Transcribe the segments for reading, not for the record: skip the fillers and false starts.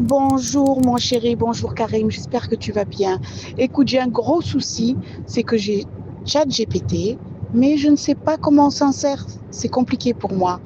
Bonjour mon chéri, bonjour Karim, j'espère que tu vas bien. Écoute, j'ai un gros souci, c'est que j'ai ChatGPT, mais je ne sais pas comment on s'en sert. C'est compliqué pour moi.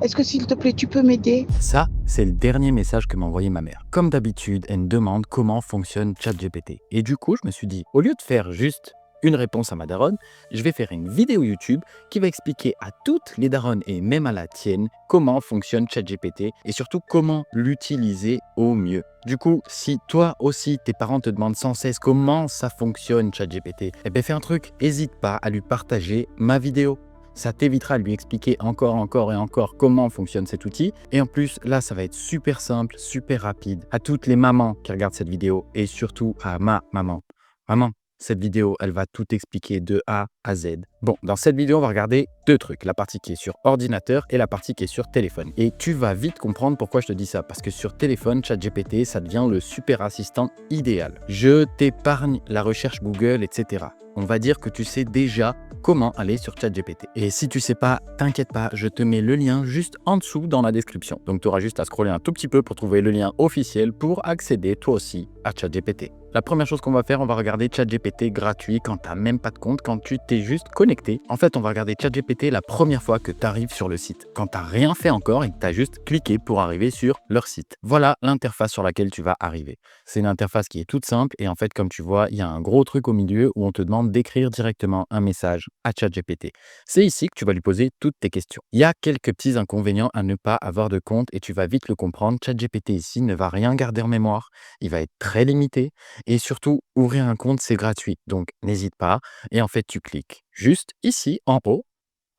Est-ce que s'il te plaît, tu peux m'aider? Ça, c'est le dernier message que m'a envoyé ma mère. Comme d'habitude, elle me demande comment fonctionne ChatGPT. Et du coup, je me suis dit, au lieu de faire juste une réponse à ma daronne, je vais faire une vidéo YouTube qui va expliquer à toutes les daronnes et même à la tienne comment fonctionne ChatGPT et surtout comment l'utiliser au mieux. Du coup, si toi aussi tes parents te demandent sans cesse comment ça fonctionne ChatGPT, eh bien fais un truc, n'hésite pas à lui partager ma vidéo. Ça t'évitera de lui expliquer encore et encore comment fonctionne cet outil. Et en plus, là, ça va être super simple, super rapide. À toutes les mamans qui regardent cette vidéo et surtout à ma maman. Maman, cette vidéo, elle va tout expliquer de A à Z. Bon, dans cette vidéo, on va regarder deux trucs. La partie qui est sur ordinateur et la partie qui est sur téléphone. Et tu vas vite comprendre pourquoi je te dis ça. Parce que sur téléphone, ChatGPT, ça devient le super assistant idéal. Je t'épargne la recherche Google, etc. On va dire que tu sais déjà comment aller sur ChatGPT. Et si tu sais pas, t'inquiète pas, je te mets le lien juste en dessous dans la description. Donc tu auras juste à scroller un tout petit peu pour trouver le lien officiel pour accéder toi aussi à ChatGPT. La première chose qu'on va faire, on va regarder ChatGPT gratuit quand tu n'as même pas de compte, quand tu t'es juste connecté. En fait, on va regarder ChatGPT la première fois que tu arrives sur le site, quand tu n'as rien fait encore et que tu as juste cliqué pour arriver sur leur site. Voilà l'interface sur laquelle tu vas arriver. C'est une interface qui est toute simple et en fait, comme tu vois, il y a un gros truc au milieu où on te demande d'écrire directement un message à ChatGPT. C'est ici que tu vas lui poser toutes tes questions. Il y a quelques petits inconvénients à ne pas avoir de compte et tu vas vite le comprendre. ChatGPT ici ne va rien garder en mémoire, il va être très limité. Et surtout, ouvrir un compte, c'est gratuit. Donc, n'hésite pas. Et en fait, tu cliques juste ici, en haut,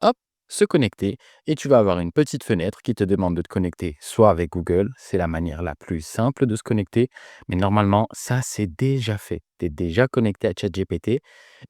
hop, se connecter. Et tu vas avoir une petite fenêtre qui te demande de te connecter soit avec Google, c'est la manière la plus simple de se connecter. Mais normalement, ça, c'est déjà fait. Tu es déjà connecté à ChatGPT.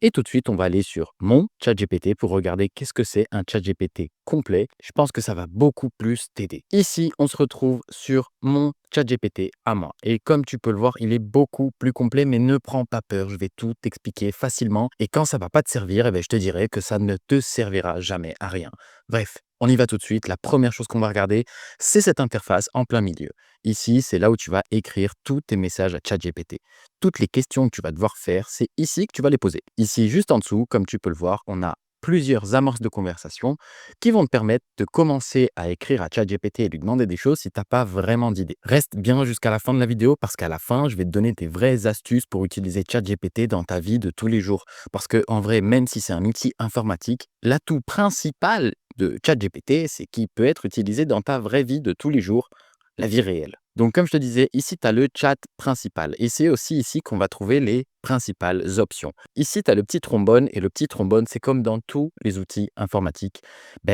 Et tout de suite, on va aller sur mon ChatGPT pour regarder qu'est-ce que c'est un ChatGPT complet. Je pense que ça va beaucoup plus t'aider. Ici, on se retrouve sur mon ChatGPT à moi. Et comme tu peux le voir, il est beaucoup plus complet, mais ne prends pas peur, je vais tout t'expliquer facilement. Et quand ça va pas te servir, eh bien, je te dirai que ça ne te servira jamais à rien. Bref, on y va tout de suite. La première chose qu'on va regarder, c'est cette interface en plein milieu. Ici, c'est là où tu vas écrire tous tes messages à ChatGPT. Toutes les questions que tu vas devoir faire, c'est ici que tu vas les poser. Ici, juste en dessous, comme tu peux le voir, on a plusieurs amorces de conversation qui vont te permettre de commencer à écrire à ChatGPT et lui demander des choses si tu n'as pas vraiment d'idée. Reste bien jusqu'à la fin de la vidéo parce qu'à la fin, je vais te donner des vraies astuces pour utiliser ChatGPT dans ta vie de tous les jours. Parce que en vrai, même si c'est un outil informatique, l'atout principal de ChatGPT, c'est qu'il peut être utilisé dans ta vraie vie de tous les jours, la vie réelle. Donc, comme je te disais, ici, tu as le chat principal. Et c'est aussi ici qu'on va trouver les principales options. Ici, tu as le petit trombone. Et le petit trombone, c'est comme dans tous les outils informatiques.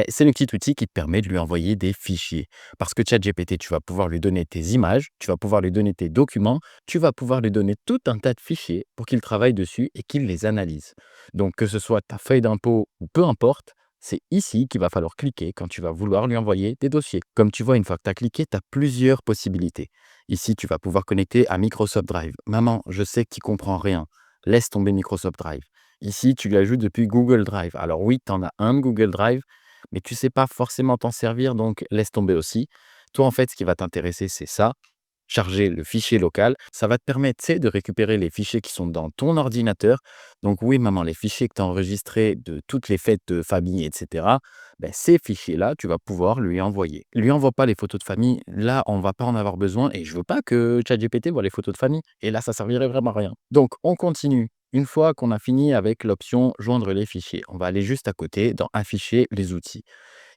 C'est le petit outil qui te permet de lui envoyer des fichiers. Parce que ChatGPT, tu vas pouvoir lui donner tes images, tu vas pouvoir lui donner tes documents, tu vas pouvoir lui donner tout un tas de fichiers pour qu'il travaille dessus et qu'il les analyse. Donc, que ce soit ta feuille d'impôt ou peu importe, c'est ici qu'il va falloir cliquer quand tu vas vouloir lui envoyer des dossiers. Comme tu vois, une fois que tu as cliqué, tu as plusieurs possibilités. Ici, tu vas pouvoir connecter à Microsoft Drive. Maman, je sais que tu comprends rien. Laisse tomber Microsoft Drive. Ici, tu lui ajoutes depuis Google Drive. Alors oui, tu en as un de Google Drive, mais tu ne sais pas forcément t'en servir, donc laisse tomber aussi. Toi, en fait, ce qui va t'intéresser, c'est ça. Charger le fichier local, ça va te permettre, tu sais, de récupérer les fichiers qui sont dans ton ordinateur. Donc oui, maman, les fichiers que tu as enregistrés de toutes les fêtes de famille, etc., ces fichiers-là, tu vas pouvoir lui envoyer. Lui envoie pas les photos de famille, là, on va pas en avoir besoin et je veux pas que ChatGPT voit les photos de famille. Et là, ça servirait vraiment à rien. Donc, on continue. Une fois qu'on a fini avec l'option joindre les fichiers, on va aller juste à côté dans afficher les outils.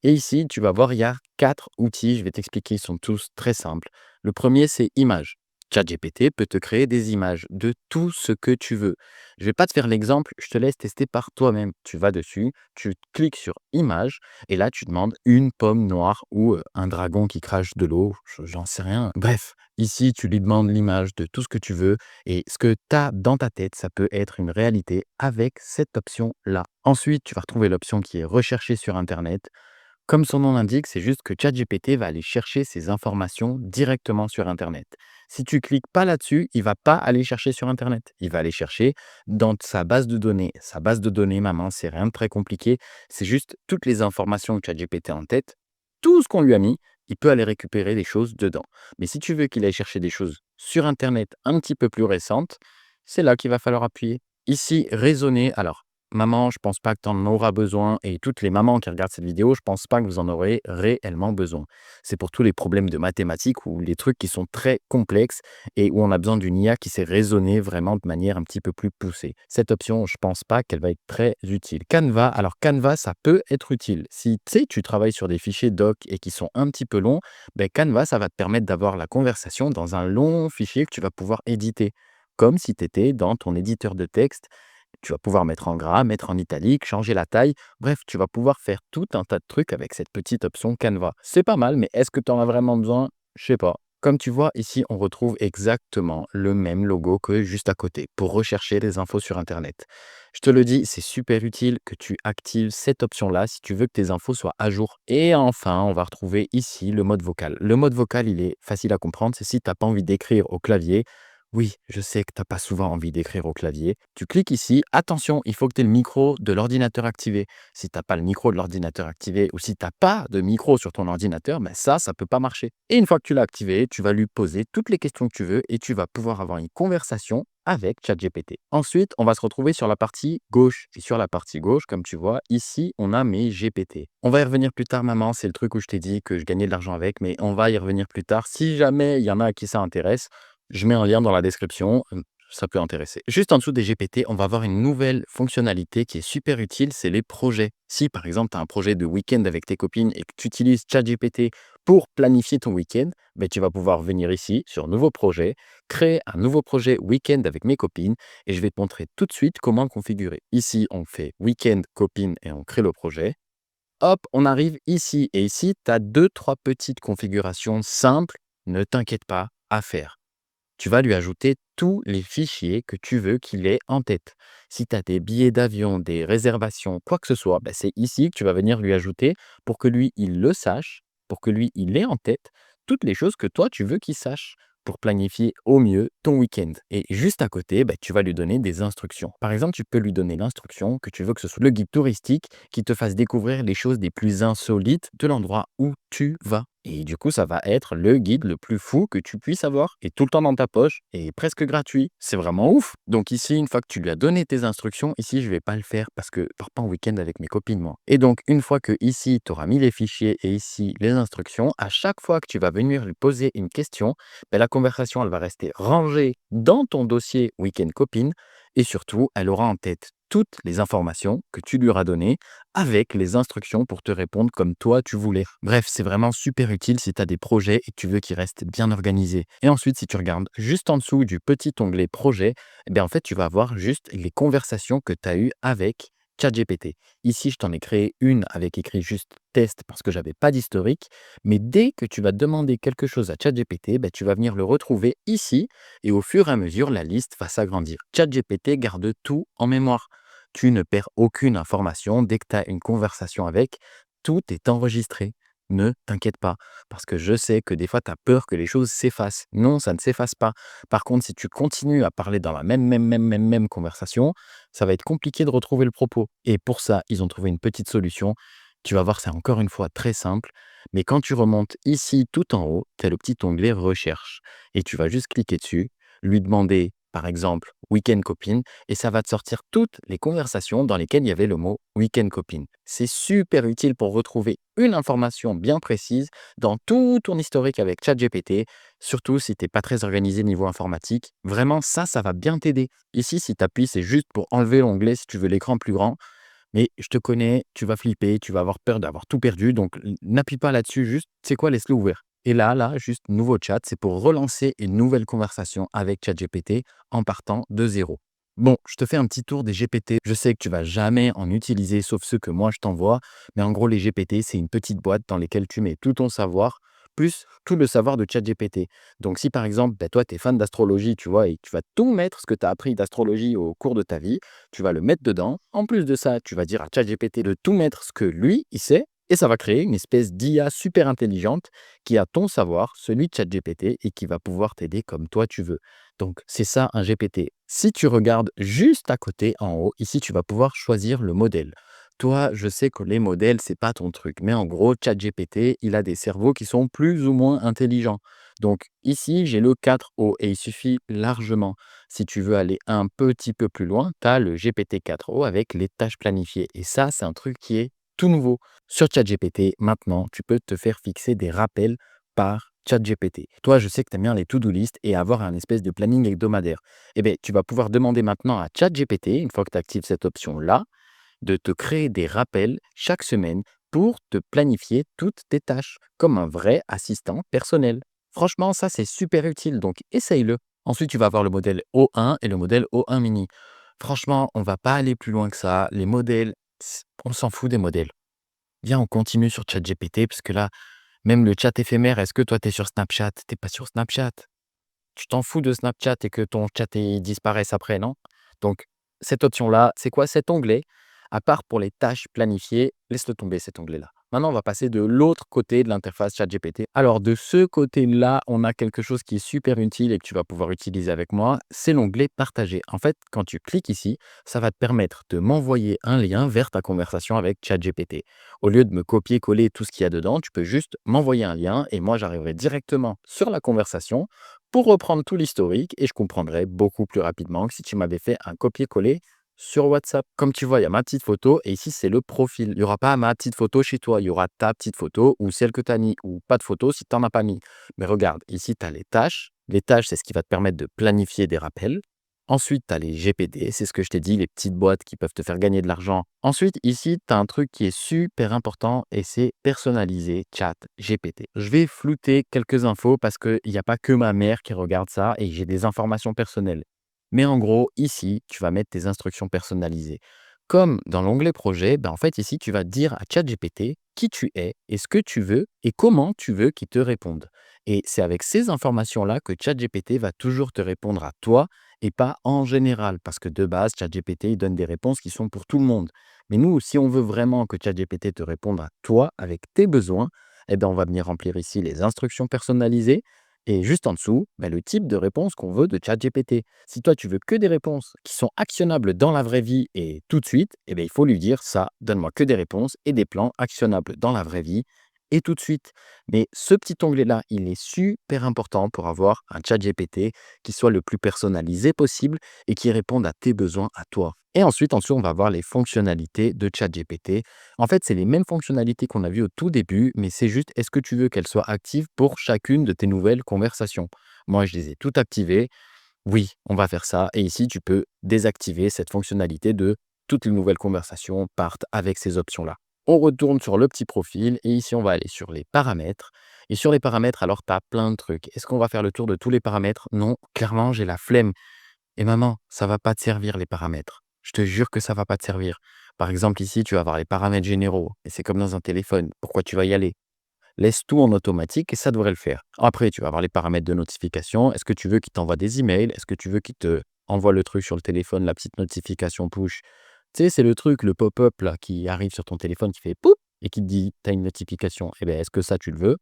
Et ici, tu vas voir, il y a 4 outils. Je vais t'expliquer, ils sont tous très simples. Le premier, c'est images. ChatGPT peut te créer des images de tout ce que tu veux. Je ne vais pas te faire l'exemple, je te laisse tester par toi-même. Tu vas dessus, tu cliques sur images et là, tu demandes une pomme noire ou un dragon qui crache de l'eau, j'en sais rien. Bref, ici, tu lui demandes l'image de tout ce que tu veux et ce que tu as dans ta tête, ça peut être une réalité avec cette option-là. Ensuite, tu vas retrouver l'option qui est recherchée sur Internet. Comme son nom l'indique, c'est juste que ChatGPT va aller chercher ces informations directement sur Internet. Si tu cliques pas là-dessus, il va pas aller chercher sur Internet. Il va aller chercher dans sa base de données. Sa base de données, maman, c'est rien de très compliqué. C'est juste toutes les informations que ChatGPT a en tête, tout ce qu'on lui a mis. il peut aller récupérer des choses dedans. Mais si tu veux qu'il aille chercher des choses sur internet un petit peu plus récentes, c'est là qu'il va falloir appuyer. Ici, raisonner. Alors, maman, je pense pas que tu en auras besoin et toutes les mamans qui regardent cette vidéo, je pense pas que vous en aurez réellement besoin. C'est pour tous les problèmes de mathématiques ou les trucs qui sont très complexes et où on a besoin d'une IA qui sait raisonner vraiment de manière un petit peu plus poussée. Cette option, je pense pas qu'elle va être très utile. Canva, alors Canva, ça peut être utile. Si tu sais, tu travailles sur des fichiers doc et qui sont un petit peu longs, ben Canva, ça va te permettre d'avoir la conversation dans un long fichier que tu vas pouvoir éditer. Comme si tu étais dans ton éditeur de texte, tu vas pouvoir mettre en gras, mettre en italique, changer la taille. Bref, tu vas pouvoir faire tout un tas de trucs avec cette petite option Canva. C'est pas mal, mais est-ce que tu en as vraiment besoin? Je sais pas. Comme tu vois, ici, on retrouve exactement le même logo que juste à côté pour rechercher des infos sur Internet. Je te le dis, c'est super utile que tu actives cette option-là si tu veux que tes infos soient à jour. Et enfin, on va retrouver ici le mode vocal. Le mode vocal, il est facile à comprendre. C'est si tu n'as pas envie d'écrire au clavier. Oui, je sais que tu n'as pas souvent envie d'écrire au clavier. Tu cliques ici. Attention, il faut que tu aies le micro de l'ordinateur activé. Si tu n'as pas le micro de l'ordinateur activé ou si tu n'as pas de micro sur ton ordinateur, ben ça ne peut pas marcher. Et une fois que tu l'as activé, tu vas lui poser toutes les questions que tu veux et tu vas pouvoir avoir une conversation avec ChatGPT. Ensuite, on va se retrouver sur la partie gauche. Et sur la partie gauche, comme tu vois, ici, on a mes GPT. On va y revenir plus tard, maman. C'est le truc où je t'ai dit que je gagnais de l'argent avec, mais on va y revenir plus tard. Si jamais il y en a à qui ça intéresse, je mets un lien dans la description, ça peut intéresser. Juste en dessous des GPT, on va avoir une nouvelle fonctionnalité qui est super utile, c'est les projets. Si par exemple, tu as un projet de week-end avec tes copines et que tu utilises ChatGPT pour planifier ton week-end, ben, tu vas pouvoir venir ici sur Nouveau projet, créer un nouveau projet week-end avec mes copines et je vais te montrer tout de suite comment le configurer. Ici, on fait week-end copine et on crée le projet. Hop, on arrive ici et ici, tu as 2-3 petites configurations simples, ne t'inquiète pas, à faire. Tu vas lui ajouter tous les fichiers que tu veux qu'il ait en tête. Si tu as des billets d'avion, des réservations, quoi que ce soit, bah, c'est ici que tu vas venir lui ajouter pour que lui, il le sache, pour que lui, il ait en tête toutes les choses que toi, tu veux qu'il sache pour planifier au mieux ton week-end. Et juste à côté, bah, tu vas lui donner des instructions. Par exemple, tu peux lui donner l'instruction que tu veux que ce soit le guide touristique qui te fasse découvrir les choses les plus insolites de l'endroit où tu vas. Et du coup, ça va être le guide le plus fou que tu puisses avoir et tout le temps dans ta poche et presque gratuit. C'est vraiment ouf. Donc ici, une fois que tu lui as donné tes instructions, ici, je vais pas le faire parce que je pars pas en week-end avec mes copines, moi. Et donc, une fois que ici, tu auras mis les fichiers et ici, les instructions, à chaque fois que tu vas venir lui poser une question, ben, la conversation, elle va rester rangée dans ton dossier week-end copine et surtout, elle aura en tête toutes les informations que tu lui auras données avec les instructions pour te répondre comme toi tu voulais. Bref, c'est vraiment super utile si tu as des projets et que tu veux qu'ils restent bien organisés. Et ensuite, si tu regardes juste en dessous du petit onglet projet, eh bien en fait, tu vas voir juste les conversations que tu as eues avec ChatGPT. Ici, je t'en ai créé une avec écrit juste test parce que j'avais pas d'historique. Mais dès que tu vas demander quelque chose à ChatGPT, ben, tu vas venir le retrouver ici et au fur et à mesure, la liste va s'agrandir. ChatGPT garde tout en mémoire. Tu ne perds aucune information. Dès que tu as une conversation avec, tout est enregistré. Ne t'inquiète pas, parce que je sais que des fois, tu as peur que les choses s'effacent. Non, ça ne s'efface pas. Par contre, si tu continues à parler dans la même conversation, ça va être compliqué de retrouver le propos. Et pour ça, ils ont trouvé une petite solution. Tu vas voir, c'est encore une fois très simple. Mais quand tu remontes ici tout en haut, tu as le petit onglet recherche. Et tu vas juste cliquer dessus, lui demander, par exemple, week-end copine, et ça va te sortir toutes les conversations dans lesquelles il y avait le mot week-end copine. C'est super utile pour retrouver une information bien précise dans tout ton historique avec ChatGPT, surtout si tu n'es pas très organisé niveau informatique. Vraiment, ça va bien t'aider. Ici, si tu appuies, c'est juste pour enlever l'onglet si tu veux l'écran plus grand. Mais je te connais, tu vas flipper, tu vas avoir peur d'avoir tout perdu. Donc, n'appuie pas là-dessus, juste, tu sais quoi, laisse-le ouvert. Et là, juste nouveau chat, c'est pour relancer une nouvelle conversation avec ChatGPT en partant de zéro. Bon, je te fais un petit tour des GPT. Je sais que tu vas jamais en utiliser, sauf ceux que moi je t'envoie. Mais en gros, les GPT, c'est une petite boîte dans laquelle tu mets tout ton savoir, plus tout le savoir de ChatGPT. Donc, si par exemple, toi, tu es fan d'astrologie, tu vois, et tu vas tout mettre ce que tu as appris d'astrologie au cours de ta vie, tu vas le mettre dedans. En plus de ça, tu vas dire à ChatGPT de tout mettre ce que lui, il sait. Et ça va créer une espèce d'IA super intelligente qui a ton savoir, celui de ChatGPT, et qui va pouvoir t'aider comme toi tu veux. Donc, c'est ça un GPT. Si tu regardes juste à côté, en haut, ici, tu vas pouvoir choisir le modèle. Toi, je sais que les modèles, c'est pas ton truc, mais en gros, ChatGPT, il a des cerveaux qui sont plus ou moins intelligents. Donc ici, j'ai le 4O et il suffit largement. Si tu veux aller un petit peu plus loin, tu as le GPT 4O avec les tâches planifiées. Et ça, c'est un truc qui est tout nouveau. Sur ChatGPT, maintenant, tu peux te faire fixer des rappels par ChatGPT. Toi, je sais que tu aimes bien les to-do list et avoir un espèce de planning hebdomadaire. Eh bien, tu vas pouvoir demander maintenant à ChatGPT, une fois que tu actives cette option-là, de te créer des rappels chaque semaine pour te planifier toutes tes tâches, comme un vrai assistant personnel. Franchement, ça, c'est super utile, donc essaye-le. Ensuite, tu vas avoir le modèle O1 et le modèle O1 mini. Franchement, on va pas aller plus loin que ça. Les modèles, on s'en fout des modèles. Viens, on continue sur ChatGPT, parce que là, même le chat éphémère, est-ce que toi, tu es sur Snapchat? T'es pas sur Snapchat. Tu t'en fous de Snapchat et que ton chat il disparaisse après, non? Donc, cette option-là, c'est quoi cet onglet? À part pour les tâches planifiées, laisse-le tomber cet onglet-là. Maintenant, on va passer de l'autre côté de l'interface ChatGPT. Alors, de ce côté-là, on a quelque chose qui est super utile et que tu vas pouvoir utiliser avec moi, c'est l'onglet Partager. En fait, quand tu cliques ici, ça va te permettre de m'envoyer un lien vers ta conversation avec ChatGPT. Au lieu de me copier-coller tout ce qu'il y a dedans, tu peux juste m'envoyer un lien et moi, j'arriverai directement sur la conversation pour reprendre tout l'historique et je comprendrai beaucoup plus rapidement que si tu m'avais fait un copier-coller sur WhatsApp. Comme tu vois, il y a ma petite photo et ici, c'est le profil. Il n'y aura pas ma petite photo chez toi, il y aura ta petite photo ou celle que tu as mis ou pas de photo si tu n'en as pas mis. Mais regarde, ici, tu as les tâches. Les tâches, c'est ce qui va te permettre de planifier des rappels. Ensuite, tu as les GPD, c'est ce que je t'ai dit, les petites boîtes qui peuvent te faire gagner de l'argent. Ensuite, ici, tu as un truc qui est super important et c'est personnaliser chat GPT. Je vais flouter quelques infos parce qu'il n'y a pas que ma mère qui regarde ça et j'ai des informations personnelles. Mais en gros, ici, tu vas mettre tes instructions personnalisées. Comme dans l'onglet projet, en fait, ici, tu vas dire à ChatGPT qui tu es et ce que tu veux et comment tu veux qu'il te réponde. Et c'est avec ces informations-là que ChatGPT va toujours te répondre à toi et pas en général, parce que de base, ChatGPT, il donne des réponses qui sont pour tout le monde. Mais nous, si on veut vraiment que ChatGPT te réponde à toi avec tes besoins, on va venir remplir ici les instructions personnalisées et juste en dessous, le type de réponse qu'on veut de ChatGPT. Si toi, tu veux que des réponses qui sont actionnables dans la vraie vie et tout de suite, il faut lui dire ça, donne-moi que des réponses et des plans actionnables dans la vraie vie et tout de suite. Mais ce petit onglet-là, il est super important pour avoir un ChatGPT qui soit le plus personnalisé possible et qui réponde à tes besoins à toi. Et ensuite, en dessous, on va voir les fonctionnalités de ChatGPT. En fait, c'est les mêmes fonctionnalités qu'on a vues au tout début, mais c'est juste est-ce que tu veux qu'elles soient actives pour chacune de tes nouvelles conversations? Moi, je les ai toutes activées. Oui, on va faire ça. Et ici, tu peux désactiver cette fonctionnalité de toutes les nouvelles conversations partent avec ces options-là. On retourne sur le petit profil et ici, on va aller sur les paramètres. Et sur les paramètres, alors, tu as plein de trucs. Est-ce qu'on va faire le tour de tous les paramètres? Non, clairement, j'ai la flemme. Et maman, ça va pas te servir les paramètres. Je te jure que ça va pas te servir. Par exemple, ici, tu vas avoir les paramètres généraux. Et c'est comme dans un téléphone. Pourquoi tu vas y aller? Laisse tout en automatique et ça devrait le faire. Après, tu vas avoir les paramètres de notification. Est-ce que tu veux qu'il t'envoie des emails? Est-ce que tu veux qu'il te envoie le truc sur le téléphone, la petite notification push? Tu sais, c'est le truc, le pop-up là, qui arrive sur ton téléphone qui fait poup et qui te dit, tu as une notification. Eh bien, est-ce que ça, tu le veux?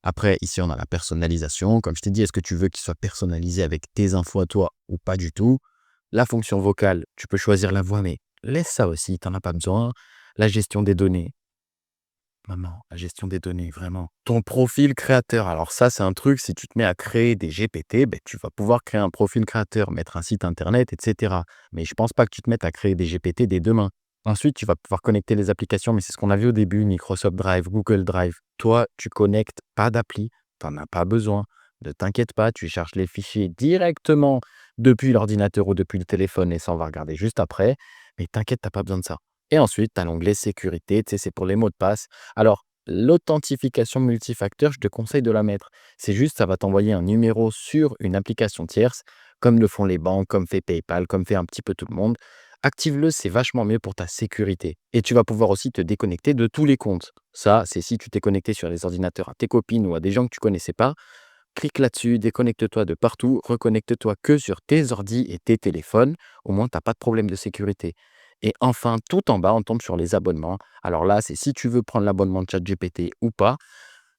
Après, ici, on a la personnalisation. Comme je t'ai dit, est-ce que tu veux qu'il soit personnalisé avec tes infos à toi ou pas du tout? La fonction vocale, tu peux choisir la voix, mais laisse ça aussi, tu n'en as pas besoin. La gestion des données. Maman, la gestion des données, vraiment. Ton profil créateur. Alors ça, c'est un truc, si tu te mets à créer des GPT, tu vas pouvoir créer un profil créateur, mettre un site internet, etc. Mais je pense pas que tu te mettes à créer des GPT dès demain. Ensuite, tu vas pouvoir connecter les applications, mais c'est ce qu'on a vu au début, Microsoft Drive, Google Drive. Toi, tu connectes pas d'appli, tu n'en as pas besoin. Ne t'inquiète pas, tu cherches les fichiers directement depuis l'ordinateur ou depuis le téléphone et ça, on va regarder juste après. Mais t'inquiète, tu n'as pas besoin de ça. Et ensuite, tu as l'onglet sécurité, tu sais, c'est pour les mots de passe. Alors, l'authentification multifacteur, je te conseille de la mettre. C'est juste, ça va t'envoyer un numéro sur une application tierce, comme le font les banques, comme fait PayPal, comme fait un petit peu tout le monde. Active-le, c'est vachement mieux pour ta sécurité. Et tu vas pouvoir aussi te déconnecter de tous les comptes. Ça, c'est si tu t'es connecté sur les ordinateurs à tes copines ou à des gens que tu connaissais pas. Clique là-dessus, déconnecte-toi de partout, reconnecte-toi que sur tes ordis et tes téléphones. Au moins, tu n'as pas de problème de sécurité. Et enfin, tout en bas, on tombe sur les abonnements. Alors là, c'est si tu veux prendre l'abonnement de ChatGPT ou pas.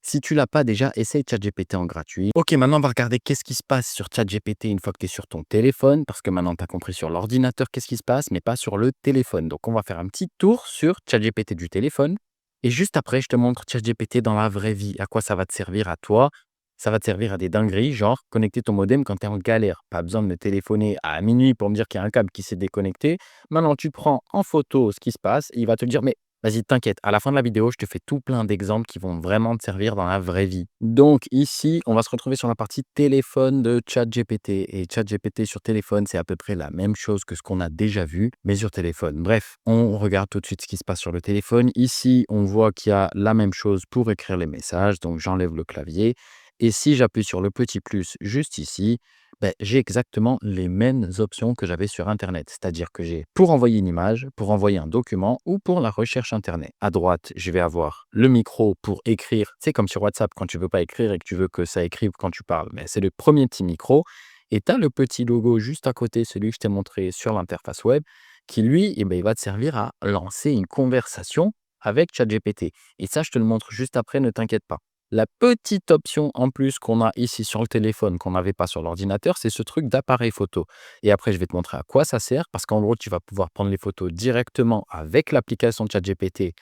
Si tu l'as pas déjà, essaye ChatGPT en gratuit. Ok, maintenant on va regarder qu'est-ce qui se passe sur ChatGPT une fois que tu es sur ton téléphone, parce que maintenant tu as compris sur l'ordinateur qu'est-ce qui se passe, mais pas sur le téléphone. Donc on va faire un petit tour sur ChatGPT du téléphone. Et juste après, je te montre ChatGPT dans la vraie vie, à quoi ça va te servir à toi. Ça va te servir à des dingueries, genre connecter ton modem quand tu es en galère. Pas besoin de me téléphoner à minuit pour me dire qu'il y a un câble qui s'est déconnecté. Maintenant, tu prends en photo ce qui se passe et il va te dire, mais vas-y, t'inquiète, à la fin de la vidéo, je te fais tout plein d'exemples qui vont vraiment te servir dans la vraie vie. Donc ici, on va se retrouver sur la partie téléphone de ChatGPT. Et ChatGPT sur téléphone, c'est à peu près la même chose que ce qu'on a déjà vu, mais sur téléphone. Bref, on regarde tout de suite ce qui se passe sur le téléphone. Ici, on voit qu'il y a la même chose pour écrire les messages. Donc j'enlève le clavier. Et si j'appuie sur le petit plus juste ici, ben, j'ai exactement les mêmes options que j'avais sur Internet. C'est-à-dire que j'ai pour envoyer une image, pour envoyer un document ou pour la recherche Internet. À droite, je vais avoir le micro pour écrire. C'est comme sur WhatsApp quand tu veux pas écrire et que tu veux que ça écrive quand tu parles. Mais c'est le premier petit micro. Et tu as le petit logo juste à côté, celui que je t'ai montré sur l'interface web, qui lui, eh ben, il va te servir à lancer une conversation avec ChatGPT. Et ça, je te le montre juste après, ne t'inquiète pas. La petite option en plus qu'on a ici sur le téléphone, qu'on n'avait pas sur l'ordinateur, c'est ce truc d'appareil photo. Et après, je vais te montrer à quoi ça sert, parce qu'en gros, tu vas pouvoir prendre les photos directement avec l'application de ChatGPT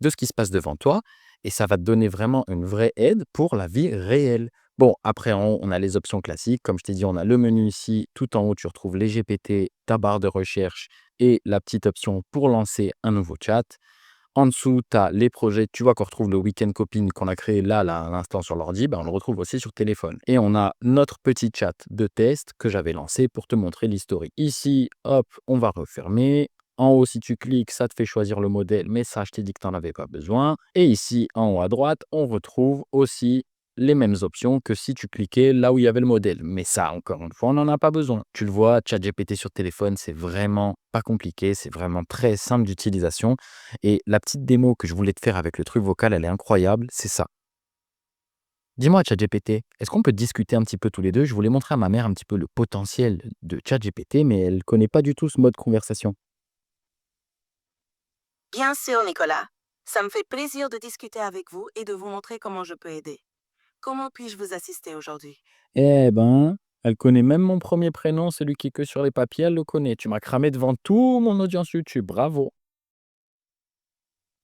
de ce qui se passe devant toi, et ça va te donner vraiment une vraie aide pour la vie réelle. Bon, après, en haut, on a les options classiques. Comme je t'ai dit, on a le menu ici. Tout en haut, tu retrouves les GPT, ta barre de recherche et la petite option pour lancer un nouveau chat. En dessous, tu as les projets. Tu vois qu'on retrouve le week-end copine qu'on a créé là, à l'instant sur l'ordi. Ben, on le retrouve aussi sur téléphone. Et on a notre petit chat de test que j'avais lancé pour te montrer l'historique. Ici, hop, on va refermer. En haut, si tu cliques, ça te fait choisir le modèle, mais ça, je t'ai dit que tu n'en avais pas besoin. Et ici, en haut à droite, on retrouve aussi les mêmes options que si tu cliquais là où il y avait le modèle. Mais ça, encore une fois, on n'en a pas besoin. Tu le vois, ChatGPT sur téléphone, c'est vraiment pas compliqué, c'est vraiment très simple d'utilisation. Et la petite démo que je voulais te faire avec le truc vocal, elle est incroyable, c'est ça. Dis-moi, ChatGPT, est-ce qu'on peut discuter un petit peu tous les deux? Je voulais montrer à ma mère un petit peu le potentiel de ChatGPT, mais elle connaît pas du tout ce mode conversation. Bien sûr, Nicolas. Ça me fait plaisir de discuter avec vous et de vous montrer comment je peux aider. Comment puis-je vous assister aujourd'hui? Eh ben, elle connaît même mon premier prénom, celui qui est que sur les papiers, elle le connaît. Tu m'as cramé devant tout mon audience YouTube, bravo.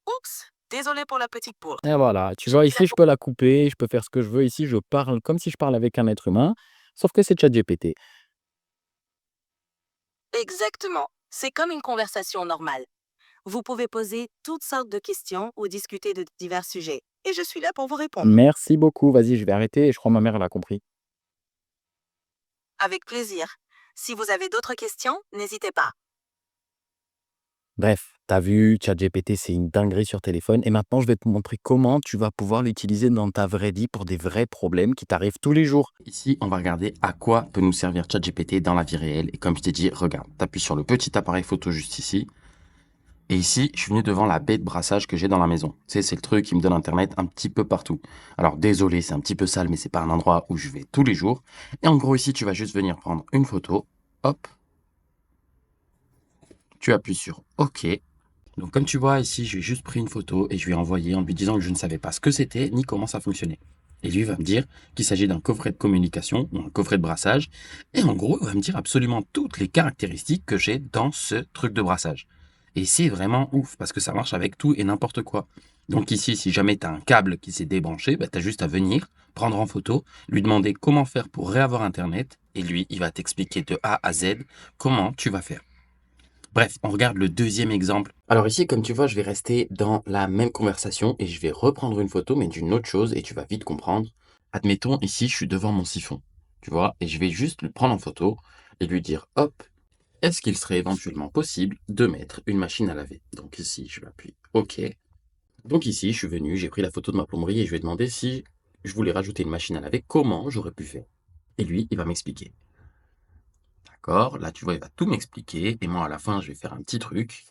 Oups, désolé pour la petite bourde. Et voilà, tu J'ai vois, mis la ici, je peux la couper, je peux faire ce que je veux. Ici, je parle comme si je parlais avec un être humain, sauf que c'est ChatGPT. Exactement. C'est comme une conversation normale. Vous pouvez poser toutes sortes de questions ou discuter de divers sujets. Et je suis là pour vous répondre. Merci beaucoup. Vas-y, je vais arrêter et je crois que ma mère, elle a compris. Avec plaisir. Si vous avez d'autres questions, n'hésitez pas. Bref, t'as vu, ChatGPT, c'est une dinguerie sur téléphone. Et maintenant, je vais te montrer comment tu vas pouvoir l'utiliser dans ta vraie vie pour des vrais problèmes qui t'arrivent tous les jours. Ici, on va regarder à quoi peut nous servir ChatGPT dans la vie réelle. Et comme je t'ai dit, regarde, t'appuies sur le petit appareil photo juste ici. Et ici, je suis venu devant la baie de brassage que j'ai dans la maison. Tu sais, c'est le truc qui me donne Internet un petit peu partout. Alors désolé, c'est un petit peu sale, mais c'est pas un endroit où je vais tous les jours. Et en gros, ici, tu vas juste venir prendre une photo. Hop, tu appuies sur OK. Donc comme tu vois ici, je lui ai juste pris une photo et je lui ai envoyé en lui disant que je ne savais pas ce que c'était ni comment ça fonctionnait. Et lui va me dire qu'il s'agit d'un coffret de communication ou un coffret de brassage. Et en gros, il va me dire absolument toutes les caractéristiques que j'ai dans ce truc de brassage. Et c'est vraiment ouf parce que ça marche avec tout et n'importe quoi. Donc ici, si jamais tu as un câble qui s'est débranché, bah, tu as juste à venir, prendre en photo, lui demander comment faire pour réavoir Internet. Et lui, il va t'expliquer de A à Z comment tu vas faire. Bref, on regarde le deuxième exemple. Alors ici, comme tu vois, je vais rester dans la même conversation et je vais reprendre une photo, mais d'une autre chose, et tu vas vite comprendre. Admettons, ici, je suis devant mon siphon, tu vois, et je vais juste le prendre en photo et lui dire, hop, est-ce qu'il serait éventuellement possible de mettre une machine à laver? Donc ici, je vais appuyer OK. Donc ici, je suis venu, j'ai pris la photo de ma plomberie et je lui ai demandé si je voulais rajouter une machine à laver, comment j'aurais pu faire. Et lui, il va m'expliquer. D'accord, là tu vois, il va tout m'expliquer et moi à la fin, je vais faire un petit truc.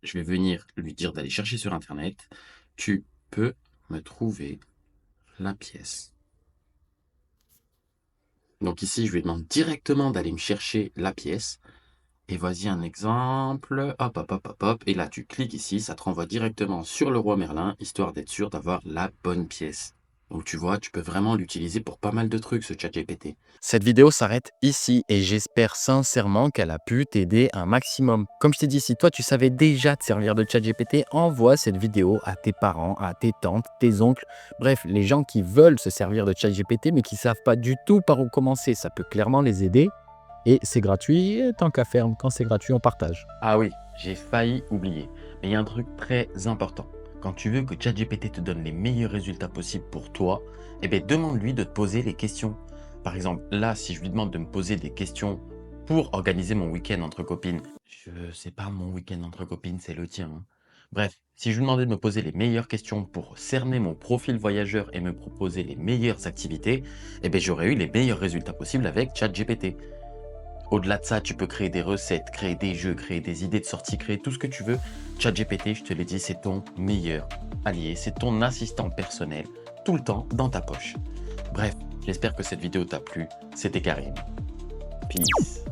Je vais venir lui dire d'aller chercher sur internet. Tu peux me trouver la pièce. Donc ici, je lui demande directement d'aller me chercher la pièce. Et voici un exemple. Hop, hop, hop, hop, hop. Et là, tu cliques ici, ça te renvoie directement sur le roi Merlin, histoire d'être sûr d'avoir la bonne pièce. Donc tu vois, tu peux vraiment l'utiliser pour pas mal de trucs, ce ChatGPT. Cette vidéo s'arrête ici et j'espère sincèrement qu'elle a pu t'aider un maximum. Comme je t'ai dit, si toi tu savais déjà te servir de ChatGPT, envoie cette vidéo à tes parents, à tes tantes, tes oncles, bref, les gens qui veulent se servir de ChatGPT mais qui ne savent pas du tout par où commencer. Ça peut clairement les aider et c'est gratuit, et tant qu'à faire, quand c'est gratuit, on partage. Ah oui, j'ai failli oublier. Mais il y a un truc très important. Quand tu veux que ChatGPT te donne les meilleurs résultats possibles pour toi, eh bien, demande-lui de te poser les questions. Par exemple, là, si je lui demande de me poser des questions pour organiser mon week-end entre copines, c'est pas mon week-end entre copines, c'est le tien, hein. Bref, si je lui demandais de me poser les meilleures questions pour cerner mon profil voyageur et me proposer les meilleures activités, eh bien, j'aurais eu les meilleurs résultats possibles avec ChatGPT. Au-delà de ça, tu peux créer des recettes, créer des jeux, créer des idées de sortie, créer tout ce que tu veux. ChatGPT, je te l'ai dit, c'est ton meilleur allié, c'est ton assistant personnel, tout le temps dans ta poche. Bref, j'espère que cette vidéo t'a plu. C'était Karim. Peace.